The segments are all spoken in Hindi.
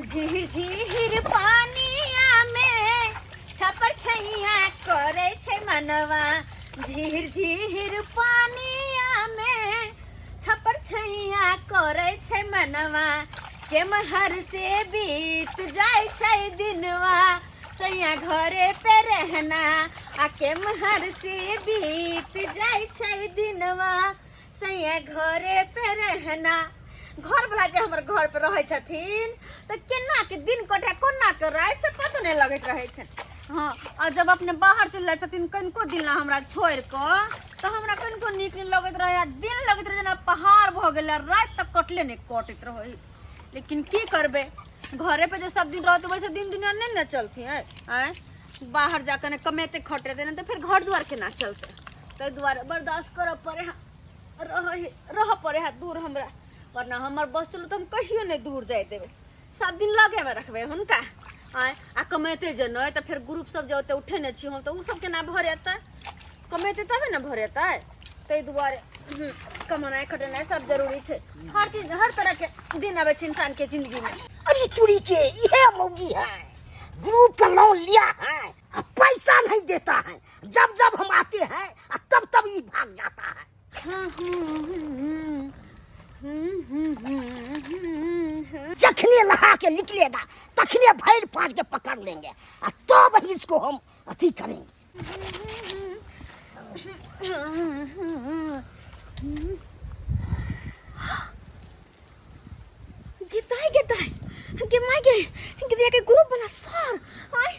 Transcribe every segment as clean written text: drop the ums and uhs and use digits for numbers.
झीर झीर पानिया में छपर छैया करे छे मनवा। झीर झीर पानिया में छपर छैया करे छे मनवा। केमहर से बीत जाए छे दिनवा सैया घरे पे रहना। आ केमहर से बीत जाए छे दिनवा सैया घरे पे रहना। घर वाला जे हमर घर पे रहे छथिन तो केना के दिन कटे कोना के रात से पता नहीं लगत रहे छ। हाँ, और जब अपने बाहर चल जाए छथिन कनको दिन ला हमरा छोड़ को तो हमरा कनको नीक नहीं लगत रहे। दिन लगत रहे जना पहाड़ भ गेल, रात तक कटले नहीं कटत रहे। लेकिन की करबे, घरे पे जो सब दिन रहते वैसे दिन दुनिया नहीं न चलती है। आए बाहर जाकर कमेते खटे देने तो फिर घर द्वार के ना चलते। तो द्वार बर्दाश्त कर पड़े, रह पड़े है दूर हमरा, वरना हमार बस चलो तो हम कहियो नहीं दूर जाए देवे। सब दिन लगे में रखबे हुनका। आए आ कमेते जे नहीं तो फिर ग्रुप सब जो उठे नहीं छी हम तो उ सब के ना भरे अतै। कमेते तबे ना भरे अतै। तै दुआरे कमाना खटना सब जरूरी है। हर चीज हर तरह के दिन आवे इंसान के जिंदगी में। अरे चूड़ी के ये मौगी है, ग्रुप का लोन लिया है, पैसा नहीं देता है। जब जब हम आते हैं तब तब ये भाग जाता है। जखने नहा के निकलेगा तखने भैर पाँच के पकड़ लेंगे तो वही इसको हम अथी करेंगे। गिताई के माय के गिदिया के ग्रुप वाला सर आय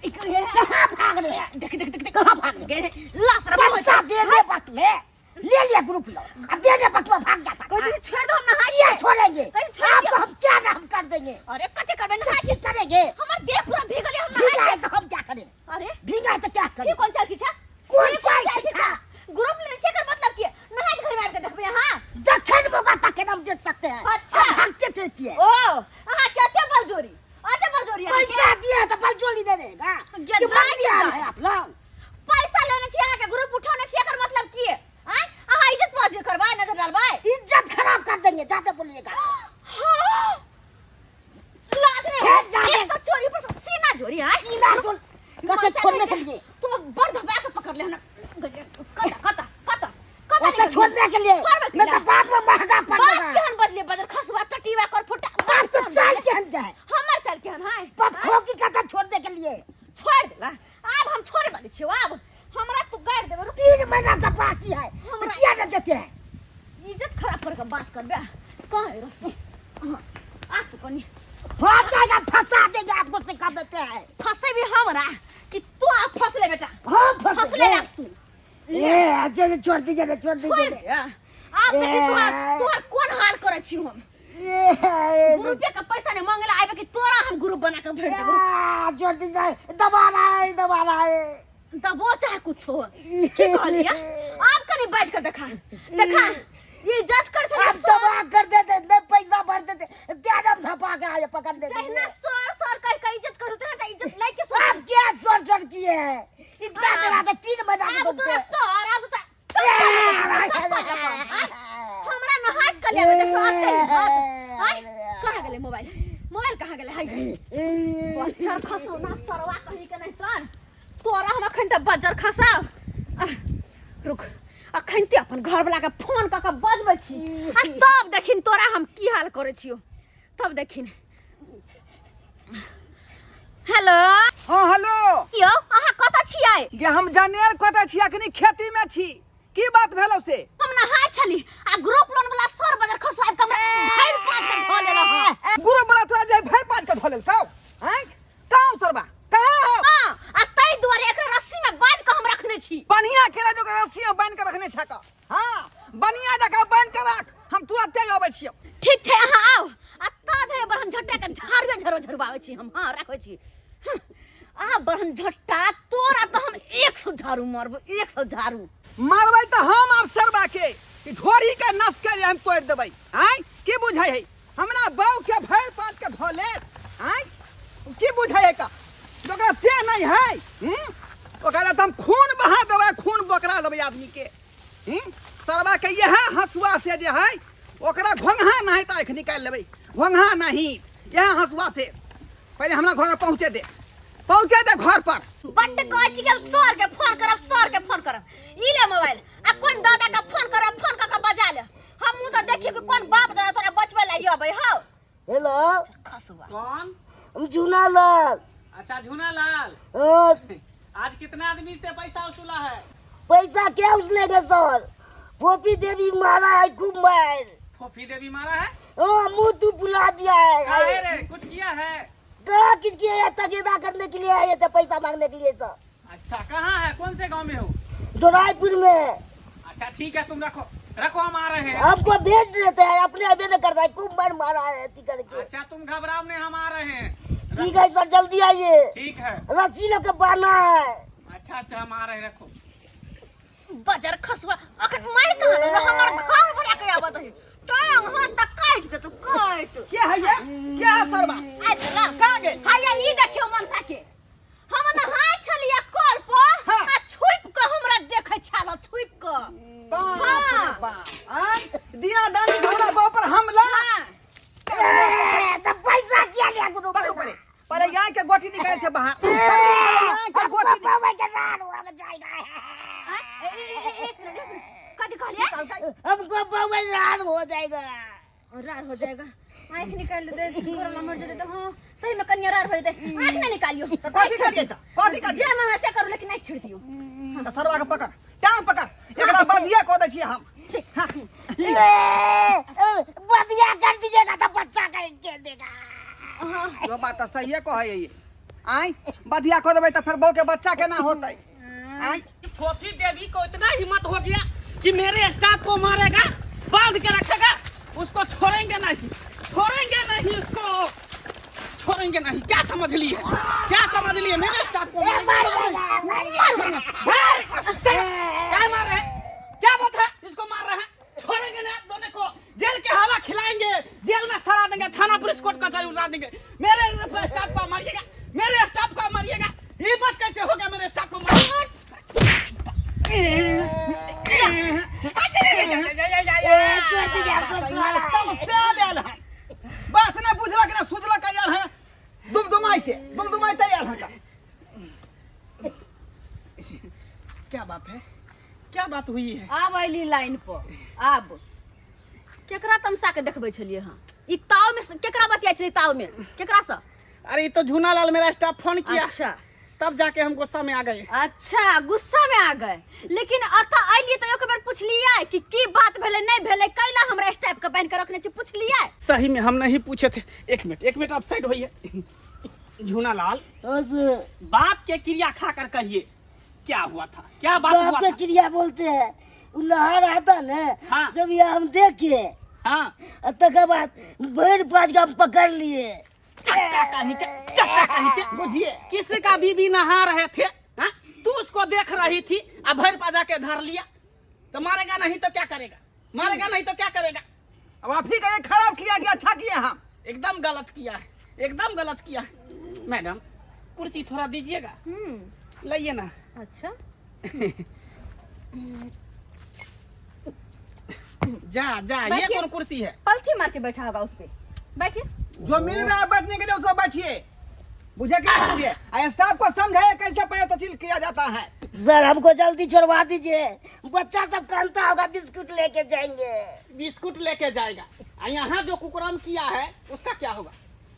कहाँ भाग रहे हैं? देख कहाँ भाग रहे हैं? लाश रे पैसा देने वक्त में ले लिया ग्रुप लोग, अब देने वक्त में भाग जाता है। कोई छोड़ दो ना, ये छोड़ेंगे आपको हम क्या नाम कर देंगे? अरे कते करबे ना क्या करेंगे? हमर देह पूरा भीग गले। हम भीगा है तो हम क्या करें? अरे भीगा है तो क्या करें? ये कौन सा चीज है? कौन सा चीज है? ग्रुप लेने से कर मतलब क्या नहाय घर में आके देखबे। हां जखन मौका तखन हम देख सकते हैं। अच्छा भागते थे किए ओ हां कहते बलजोरी आते बलजोरी पैसा दिया तो बलजोरी दे देगा। क्या मान लिया है आप लोग? पैसा लेने छी आके ग्रुप उठाने छी एकर मतलब की है? हां आहा इज्जत पास करबा नजर डालबा, इज्जत खराब कर देंगे जाते बोलिएगा। हां लाज रे एक तो चोरी पर सीना जोरी। हां सीना जोड़ कते छोड़ने के लिए तो बड़ धबा के पकड़ ले ना कते छोड़ने के लिए मैं तो बाद में महंगा पड़ जाएगा। केहन बदले बजर खसवा टटीवा कर फुटा बात तो चल के जाए हमर चल केहन है पप खोकी कते छोड़ने के लिए छोड़ देला। अब हम छोड़े वाली छी। अब हमरा तू गाड़ देबे 3 महीना से बाकी है तो क्या न देते हैं? इज्जत खराब करके बात करबे कहां है रस्सी? आ तो कोनी फंस जाएगा, फंसा देंगे आपको सिखा देते हैं। फंसे भी हमरा कि तू आप फंस ले बेटा। हम फंस ले अब तू अच्छा छोड़ दीजिए छोड़ दे। आप देखी तोहर कौन हाल करे छी हम। ग्रुप का पैसा नहीं मांगले आबे कि तोरा हम ग्रुप बना के भेज देबो। छोड़ दीजिए, दबा रहा है दबो चाहे कुछ हो। की कहलिया आप कनी बाज कर देखा ये इज्जत कर से आप दबा कर देते मैं पैसा भर देते त्यागम धपा के आए पकड़ देते चाहे ना सर कर इज्जत करते हैं तो इज्जत नहीं के आप क्या सर किए हैं? इतना करा तो 3 महीना अब तो सर अब तो हमरा न हाथ कर ले देखो हाय कहां गेले मोबाइल कहां गेले? हाय बच्चर खसो ना सरवा कहि के नहीं तन तोरा हम अखन त बजर खसाव। रुक अखन ते अपन घर वाला के फोन क के बजबै छी आ तब देखिन तोरा हम की हाल करे छियो तब देखिन। हेलो हाँ हेलो यो अहाँ कत छियै? ये हम जानेर कत छी, अखनी खेती में छी। की बात भेलो से? हम नहाय छली आ ग्रुप लोन वाला सर बजर खसवाब के भैर पास के धो लेलो ह। गुरु बड़ा तोरा जे भैर पाट के धोलेल सब हैं काम सरबा कहां हो? हां आ तै दुआरे एकरा रस्सी में बांध के हम रखने छी। बढ़िया खेला जो रस्सी में बांध के रखने छका। हां बढ़िया जगह बांध के रख, हम तुरंत आबै छियो। ठीक छै अहाँ आउ आ ता धरे बरहन झट्टा के झाड़ू झरवावे छी हम। हां राखै छी आ बरहन झट्टा तोरा तो हम 100 झाड़ू मारबो 100 झाड़ू मारबै त हम अब सरबा के ढोरी के नस के हम तोड़ देबै। हैं की बुझाई है? हमरा बाऊ के भैर पाट के धोले हैं की बुझाई है का? ओकरा से नहीं है ओकरा त हम खून बहा देबै, खून बकरा देबै आदमी के। सरबा के ये है हसुआ से जे है ओकरा घोंघा नहीं तो आँख निकाल लेबै, घोंघा नहीं। यहाँ हंसुआ से पहले हमरा घर में पहुँचे दे घर पर। बट कहै छी कि हम सर के फोन करब ई ले मोबाइल आ कोन दादा का फोन करके बजा ले। हम मुंह से देखी कि कोन बाप दादा तोरा बचबै ला आबै हौ। हेलो, खसुआ कौन? हम झूना लाल। अच्छा झूना लाल, हाँ, आज कितना आदमी से पैसा वसूला है? पैसा क्या उसलेगा सर? पोपी देवी मारा है खूब मार। फोफी देवी मारा है? हाँ, मुंह तू बुला दिया है। काहे रे, कुछ किया है? कहा किसकी है? तगेदा करने के लिए आए थे, पैसा मांगने के लिए तो। अच्छा कहाँ है, कौन से गांव में हो? डोराईपुर में। अच्छा ठीक है, तुम रखो हम आ रहे हैं। हमको भेज देते हैं, अपने अबे न करता है, खूब मार मारा है ऐसी करके। अच्छा तुम घबराओ नहीं, हम आ रहे हैं। ठीक है सर, जल्दी आइए। ठीक है। रस्सी लेके बांधना है। अच्छा हम आ रहे हैं, रखो। बजर खसुआ अखन मार कहां ले हमर घर बना के आवत है। टांग हाथ तक काट दे तू काट। क्या है ये? क्या है सरबा? अच्छा कहाँ गए? हाय ई देखियो मनसा के हम न हाय छलिया कॉल पर हाँ। आ छुप के हमरा देखे छाला छुप के। बाप हाँ। रे बाप। दिया दानी हमरा बाप पर हमला। हां तो पैसा क्या लिया गुरु? पहले यहाँ के गोटी निकाल से बाहर। यहाँ के गोटी निकाल। बाबा के रान हो जाएगा। कदी कहलिए हमको बाबा रान हो जाएगा। रार हो जाएगा। आँख निकाल दे कोरोना मर जाते तो हां सही में कन्या रार हो दे। आँख ना निकालियो तो कथी कर देता? कथी कर जे मन से करू लेकिन नहीं छोड़ दियो। देता? सरवा के पकड़, टांग पकड़। एकरा बदिया को दै छी हम। हाँ। बदिया कर दीजिएगा तो बच्चा के देगा। यो बात तो सही है कहे ये। आई बदिया को देबै तो फिर बहू के बच्चा केना होतै? आई फोफी देवी को इतना हिम्मत हो गया कि मेरे स्टाफ को मारेगा, बांध के रखेगा, उसको छोड़ेंगे नहीं उसको छोड़ेंगे नहीं। क्या समझ लिए मेरे स्टाफ को मार क्या मार रहे हैं? क्या बात है? इसको मार रहे हैं, छोड़ेंगे नहीं आप दोनों को। जेल के हवा खिलाएंगे, जेल में सड़ा देंगे, थाना पुलिस कोर्ट कचहरी उतार देंगे। मेरे स्टाफ को मारिएगा, हिम्मत कैसे हो गया मेरे स्टाफ को मारिएगा? बात ना बुझला कि ना सुझला का यार है। दुमदुमाइते यार है का। क्या बात हुई है? आब अइली लाइन पर आब केकरा तमसा के देखबै छलिए हां ई ताव में केकरा बतिया छली ताव में केकरा से? अरे ये तो झूना लाल मेरा स्टाफ फोन किया, अच्छा तब जाके हम गुस्सा में आ गए। अच्छा गुस्सा में आ गए। लेकिन अता अइली तो एक बार पूछ लिया कि की बात भेले नहीं भेले, कैला हमरा स्टाफ के बांध के रखने छी पूछ लिया? सही में हम नहीं पूछे थे। एक मिनट आप साइड होइए। झूना लाल, बाप के क्रिया खा कर कहिए क्या हुआ था, क्या बात हुआ बाप पे था? क्रिया बोलते हैं। लहर आता न हाँ। सब ये हम देखे। हाँ तक बाद भैर पाँच का हम पकड़ लिए। चट्टा कहीं के बुझिए, किसी का बीबी नहा रहे थे, हाँ? तू उसको देख रही थी, अब भैर पाजा के धर लिया तो मारेगा नहीं तो क्या करेगा? अब आप ही कहे खराब किया कि अच्छा किया? हम एकदम गलत किया है। मैडम कुर्सी थोड़ा दीजिएगा, लाइए ना। अच्छा जा ये बैठिए। कौन कुर्सी है? पलथी मार के बैठा होगा उस पे, बैठिए। जो मिल रहा है बैठने के लिए उसको बैठिए। बुझे कि नहीं बुझे? स्टाफ को समझाए कैसे पैसा तहसील किया जाता है। सर हमको जल्दी छोड़वा दीजिए, बच्चा सब कांता होगा, बिस्कुट लेके जाएंगे। बिस्कुट लेके जाएगा। यहाँ जो कुकरम किया है उसका क्या होगा?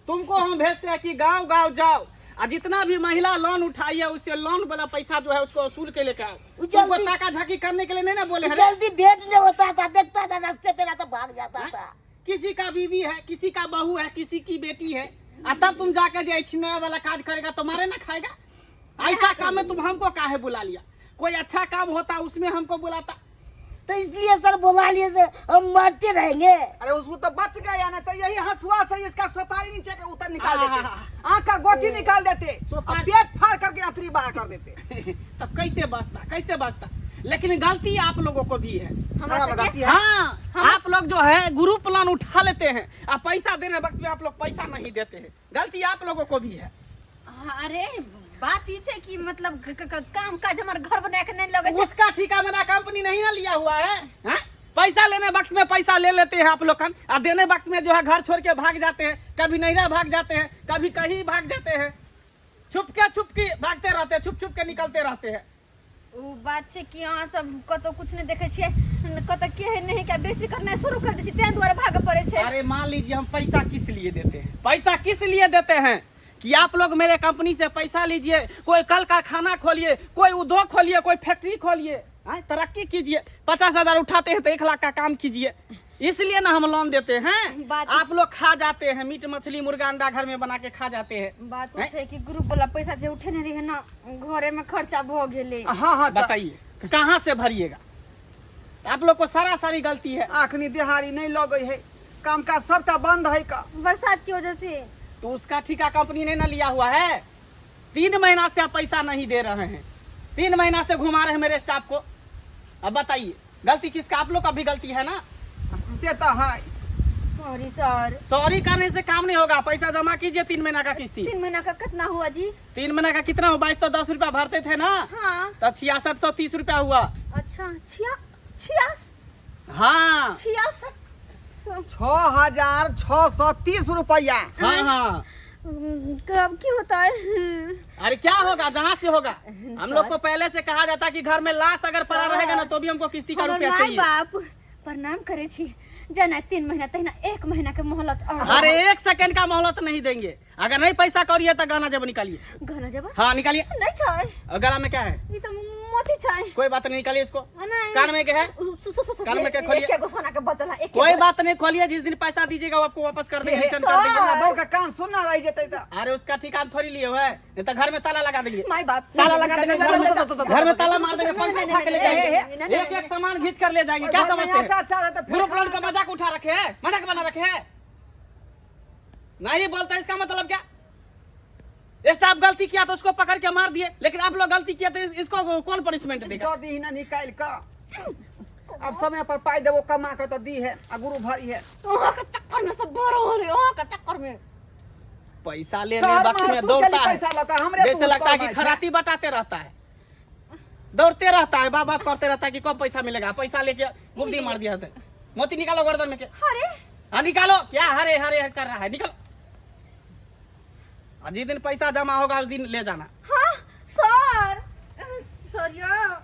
तुमको हम भेजते हैं कि गांव जाओ और जितना भी महिला लोन उठाई है उससे लोन वाला पैसा जो है उसको वसूल के लेकर आओ। तुमको ताका झाकी करने के लिए नहीं ना बोले हैं? जल्दी भेज नहीं होता था, देखता था रास्ते पे तो भाग जाता था। किसी का बीवी है, किसी का बहू है, किसी की बेटी है, और तब तुम जाकर जो छिनरा वाला काज करेगा तो मारे ना खाएगा। ऐसा काम में तुम हमको काहे बुला लिया? कोई अच्छा काम होता उसमें हमको बुलाता। तो इसलिए सर बुला लिए से हम मारते रहेंगे। अरे उसको तो बच गया ना, तो यही हंसुआ से इसका सोपारी नीचे का उतर निकाल देते, आँख का गोटी निकाल देते, और पेट फाड़ करके अतरी बाहर कर देते। तब कैसे बचता? लेकिन गलती आप लोगों को भी है। हमरा से गलती है। हाँ, आप लोग जो है ग्रुप प्लान उठा लेते हैं और पैसा देने वक्त में आप लोग पैसा नहीं देते हैं। गलती आप लोगों को भी है। अरे बात ये है कि मतलब काम काज हमारे घर बना के नहीं लगे। उसका ठेका मेरा कंपनी नहीं ना लिया हुआ है, हाँ? पैसा लेने वक्त में पैसा ले लेते हैं आप लोग और देने वक्त में जो है घर छोड़ के भाग जाते हैं, कभी नैरा भाग जाते हैं, कभी कहीं भाग जाते हैं, छुप के भागते रहते हैं, छुप के निकलते रहते हैं। वो बात है कि यहाँ सब कतो कुछ नहीं देखे छिए, कतो के है नहीं क्या बेइज्जती करना शुरू कर दी छी, तें द्वारा भाग पड़े छे। अरे मान लीजिए हम पैसा किस लिए देते हैं, पैसा किस लिए देते हैं कि आप लोग मेरे कंपनी से पैसा लीजिए, कोई कल कारखाना खोलिए, कोई उद्योग खोलिए, कोई फैक्ट्री खोलिए, तरक्की कीजिए, 50,000 उठाते हैं तो 1 लाख का काम कीजिए, इसलिए ना हम लोन देते हैं। आप लोग खा जाते हैं, मीट मछली मुर्गा अंडा घर में बना के खा जाते हैं। बात वो है कि ग्रुप वाला पैसा जे उठे नहीं रहे ना, घरे में खर्चा भ गेले। हाँ बताइए कहाँ से भरिएगा? आप लोग को सारी गलती है। आखनी दिहाड़ी नहीं लगे है, काम का सबका बंद है का बरसात की वजह से। तो उसका ठेका कंपनी ने ना लिया हुआ है। 3 महीना से आप पैसा नहीं दे रहे हैं, 3 महीना से घुमा रहे हैं मेरे स्टाफ को। अब बताइए गलती किसका? आप लोग का भी गलती है ना। से तो है। Sorry sir. सॉरी करने से काम नहीं होगा, पैसा जमा कीजिए। 3 महीना का किस्ती। 3 महीना का कितना हुआ जी? 3 महीना का कितना हुआ? 2210 रुपया भरते थे ना, हाँ। तो 6630 रुपया हुआ। अच्छा 66। हाँ 66। 6,630 रुपया। हाँ कब की होता है? अरे क्या होगा, जहाँ से होगा। हम लोग को पहले से कहा जाता कि घर में लाश अगर पड़ा रहेगा ना तो भी हमको किस्ती का रुपया चाहिए। बाप प्रणाम करे छी, जना 3 महीना तहिना 1 महीना के मोहलत। अरे 1 सेकंड का मोहलत नहीं देंगे। अगर नहीं पैसा करिए तो गाना जब निकालिए। गाना जब? हाँ निकालिए। नहीं चाहे। और गला में क्या है? ये तो मोती चाहे। कोई बात नहीं, निकालिए इसको। नहीं। कान में क्या है? कान में क्या खोलिए? एक गो सोना के बचल है। कोई बात नहीं, खोलिए। जिस दिन पैसा दीजिएगा वो आपको वापस कर देंगे, रिटर्न कर देंगे। बाबू का कान सुनना रह जते तो। अरे उसका ठिकाना थोड़ी लिए हुआ है, नहीं तो घर में ताला लगा देंगे। माय बाप ताला लगा देंगे, घर में ताला मार देंगे, पंखा उठा के ले जाएंगे, एक सामान खींच कर ले जाएंगे। क्या समझते हैं? ग्रुप लोन का मजाक उठा रखे है, मजाक बना रखे है। नहीं बोलता इसका मतलब क्या? स्टाफ गलती किया तो उसको पकड़ के मार दिए, लेकिन आप लोग गलती किया तो इसको कौन पनिशमेंट देगा? दी ना निकाल का। अब समय पर पाई देवो कमा के तो दी है, गुरु भाई है। वहाँ के चक्कर में सब बोरो हो रहे, वहाँ के चक्कर में पैसा लेने वक्त में दौड़ता है, जैसे लगता है कि खराती बटाते रहता है, दौड़ते रहता है, बाप करते रहता है कि कब पैसा मिलेगा। पैसा लेके गुमदी मार दिया है। मोती निकालो गर्दन में के। हाँ निकालो। क्या हरे हरे कर रहा है? निकालो। जिस दिन पैसा जमा होगा उस दिन ले जाना। हाँ सर। सर यार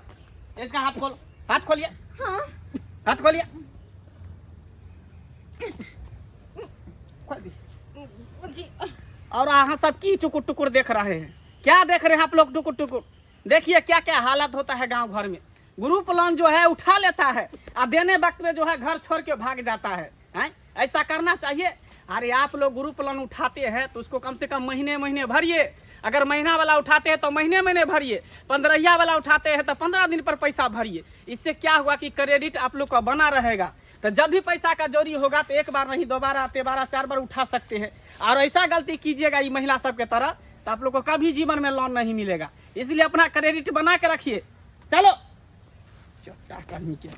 इसका हाथ खोलो, हाथ खोलिए। हाँ हाथ खोलिए। जी। और यहाँ सब की टुकुर टुकुर देख रहे हैं। क्या देख रहे हैं आप लोग? टुकुर टुकुर देखिए क्या क्या हालत होता है गांव घर में। ग्रुप लोन जो है उठा लेता है और देने वक्त में जो है घर छोड़ के भाग जाता है। ऐसा करना चाहिए। अरे आप लोग ग्रुप लोन उठाते हैं तो उसको कम से कम महीने महीने भरिए। अगर महीना वाला उठाते हैं तो महीने महीने भरिए, 15 वाला उठाते हैं तो 15 दिन पर पैसा भरिए। इससे क्या हुआ कि क्रेडिट आप लोग का बना रहेगा। तो जब भी पैसा का जरूरी होगा तो 1 बार नहीं 2 बार 3 बार 4 बार उठा सकते हैं। और ऐसा गलती कीजिएगा ये महिला सब के तरह तो आप लोग को कभी जीवन में लोन नहीं मिलेगा। इसलिए अपना क्रेडिट बना के रखिए। चलो चट्टा करनी के